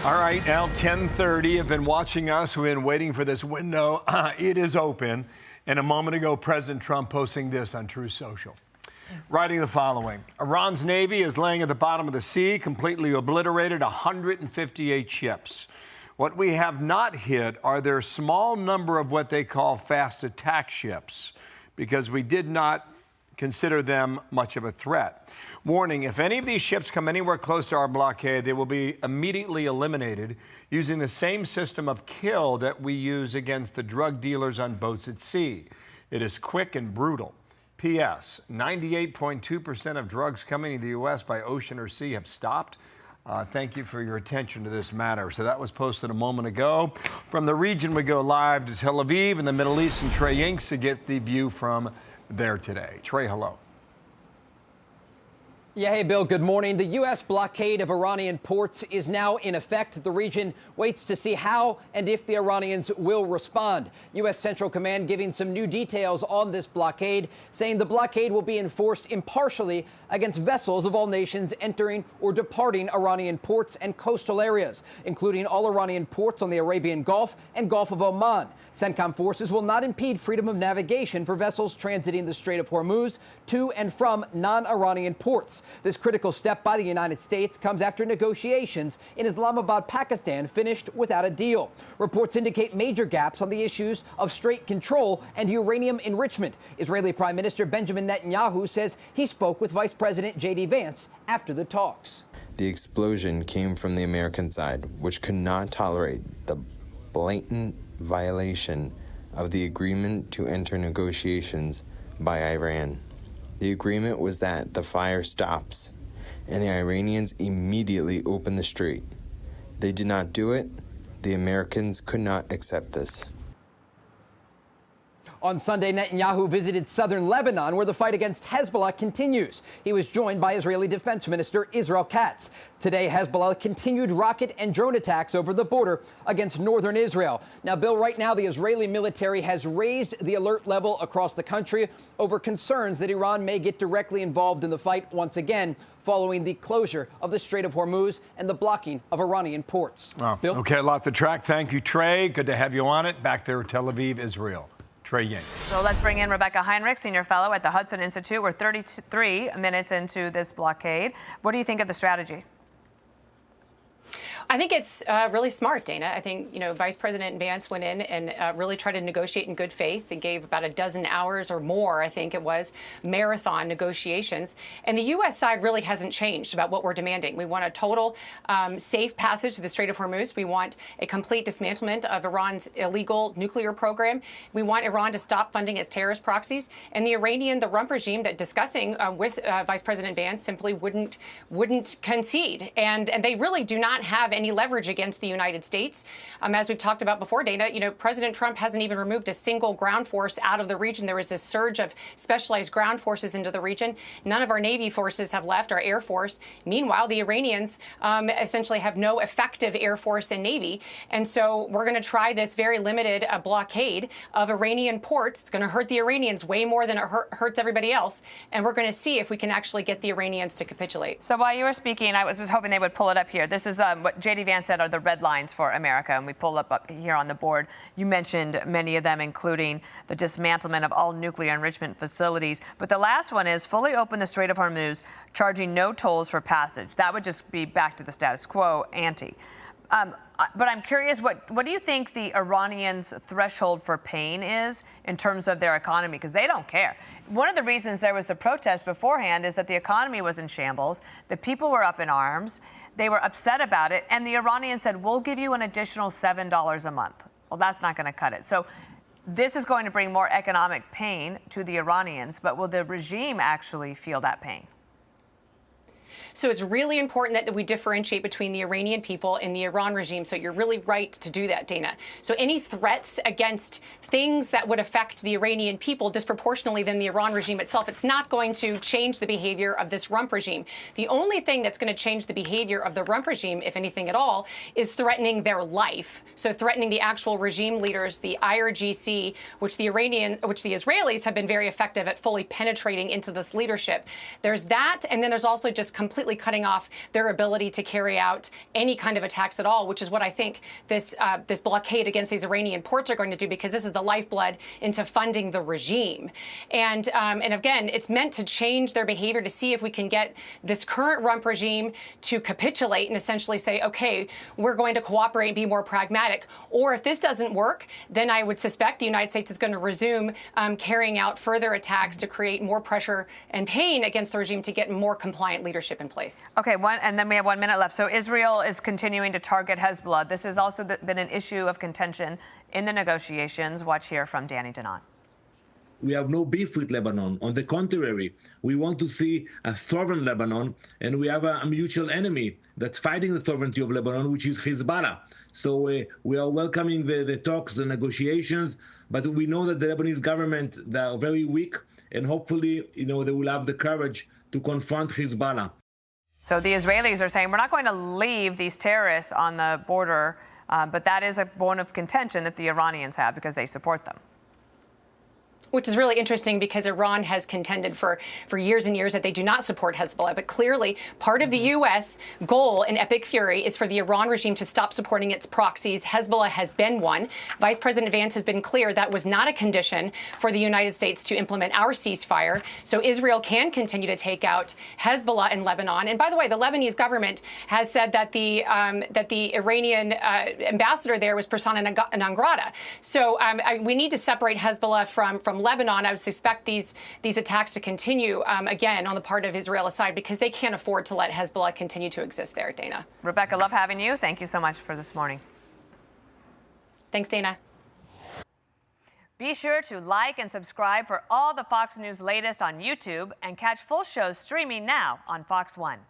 All right, now 10:30. Have been watching us. We've been waiting for this window. It is open. And a moment ago, President Trump posting this on Truth Social, writing the following: Iran's Navy is laying at the bottom of the sea, completely obliterated 158 ships. What we have not hit are their small number of what they call fast attack ships, because we did not consider them much of a threat. Warning, if any of these ships come anywhere close to our blockade, they will be immediately eliminated using the same system of kill that we use against the drug dealers on boats at sea. It is quick and brutal. P.S. 98.2% of drugs coming to the U.S. by ocean or sea have stopped. Thank you for your attention to this matter. So that was posted a moment ago. From the region, we go live to Tel Aviv in the Middle East, and Trey Yingst to get the view from there today. Trey, hello. Yeah, hey, Bill, good morning. The U.S. blockade of Iranian ports is now in effect. The region waits to see how and if the Iranians will respond. U.S. Central Command giving some new details on this blockade, saying the blockade will be enforced impartially against vessels of all nations entering or departing Iranian ports and coastal areas, including all Iranian ports on the Arabian Gulf and Gulf of Oman. CENTCOM forces will not impede freedom of navigation for vessels transiting the Strait of Hormuz to and from non-Iranian ports. This critical step by the United States comes after negotiations in Islamabad, Pakistan, finished without a deal. Reports indicate major gaps on the issues of strait control and uranium enrichment. Israeli Prime Minister Benjamin Netanyahu says he spoke with Vice President J.D. Vance after the talks. The explosion came from the American side, which could not tolerate the blatant violation of the agreement to enter negotiations by Iran. The agreement was that the fire stops and the Iranians immediately open the strait. They did not do it. The Americans could not accept this. On Sunday, Netanyahu visited southern Lebanon, where the fight against Hezbollah continues. He was joined by Israeli Defense Minister Israel Katz. Today, Hezbollah continued rocket and drone attacks over the border against northern Israel. Now, Bill, right now, the Israeli military has raised the alert level across the country over concerns that Iran may get directly involved in the fight once again, following the closure of the Strait of Hormuz and the blocking of Iranian ports. Wow. Bill? Okay, a lot to track. Thank you, Trey. Good to have you on it. Back there, Tel Aviv, Israel. Trey Yingst. So let's bring in Rebecca Heinrichs, senior fellow at the Hudson Institute. We're 33 minutes into this blockade. What do you think of the strategy? I think it's really smart, Dana. I think, Vice President Vance went in and really tried to negotiate in good faith. They gave about a dozen hours or more, I think it was, marathon negotiations. And the U.S. side really hasn't changed about what we're demanding. We want a total safe passage to the Strait of Hormuz. We want a complete dismantlement of Iran's illegal nuclear program. We want Iran to stop funding its terrorist proxies. And the rump regime that discussing with Vice President Vance simply wouldn't concede. And they really do not have any leverage against the United States. As we've talked about before, Dana, President Trump hasn't even removed a single ground force out of the region. There was a surge of specialized ground forces into the region. None of our Navy forces have left, our Air Force. Meanwhile, the Iranians essentially have no effective Air Force and Navy. And so we're going to try this very limited blockade of Iranian ports. It's going to hurt the Iranians way more than it hurts everybody else. And we're going to see if we can actually get the Iranians to capitulate. So while you were speaking, I was hoping they would pull it up here. This is what J.D. Vance said are the red lines for America, and we pull up here on the board. You mentioned many of them, including the dismantlement of all nuclear enrichment facilities. But the last one is fully open the Strait of Hormuz, charging no tolls for passage. That would just be back to the status quo ante. But I'm curious, what do you think the Iranians' threshold for pain is in terms of their economy? Because they don't care. One of the reasons there was the protest beforehand is that the economy was in shambles. The people were up in arms. They were upset about it. And the Iranians said, we'll give you an additional $7 a month. Well, that's not going to cut it. So this is going to bring more economic pain to the Iranians. But will the regime actually feel that pain? So it's really important that we differentiate between the Iranian people and the Iran regime. So you're really right to do that, Dana. So any threats against things that would affect the Iranian people disproportionately than the Iran regime itself, it's not going to change the behavior of this rump regime. The only thing that's going to change the behavior of the rump regime, if anything at all, is threatening their life. So threatening the actual regime leaders, the IRGC, which the Israelis have been very effective at fully penetrating into this leadership. There's that, and then there's also just completely cutting off their ability to carry out any kind of attacks at all, which is what I think this blockade against these Iranian ports are going to do, because this is the lifeblood into funding the regime. And again, it's meant to change their behavior, to see if we can get this current rump regime to capitulate and essentially say, okay, we're going to cooperate and be more pragmatic. Or if this doesn't work, then I would suspect the United States is going to resume carrying out further attacks to create more pressure and pain against the regime to get more compliant leadership in place. Okay, and then we have 1 minute left. So Israel is continuing to target Hezbollah. This has also been an issue of contention in the negotiations. Watch here from Danny Danon. We have no beef with Lebanon. On the contrary, we want to see a sovereign Lebanon, and we have a mutual enemy that's fighting the sovereignty of Lebanon, which is Hezbollah. So we are welcoming the talks, the negotiations, but we know that the Lebanese government, they are very weak, and hopefully, they will have the courage to confront Hezbollah. So the Israelis are saying, we're not going to leave these terrorists on the border, but that is a bone of contention that the Iranians have because they support them. Which is really interesting, because Iran has contended for years and years that they do not support Hezbollah. But clearly, part of the U.S. goal in Epic Fury is for the Iran regime to stop supporting its proxies. Hezbollah has been one. Vice President Vance has been clear that was not a condition for the United States to implement our ceasefire. So Israel can continue to take out Hezbollah in Lebanon. And by the way, the Lebanese government has said that the Iranian ambassador there was persona non grata. So we need to separate Hezbollah from Lebanon. I would suspect these attacks to continue again on the part of Israel aside, because they can't afford to let Hezbollah continue to exist there. Dana. Rebecca, love having you. Thank you so much for this morning. Thanks, Dana. Be sure to like and subscribe for all the Fox News latest on YouTube, and catch full shows streaming now on Fox One.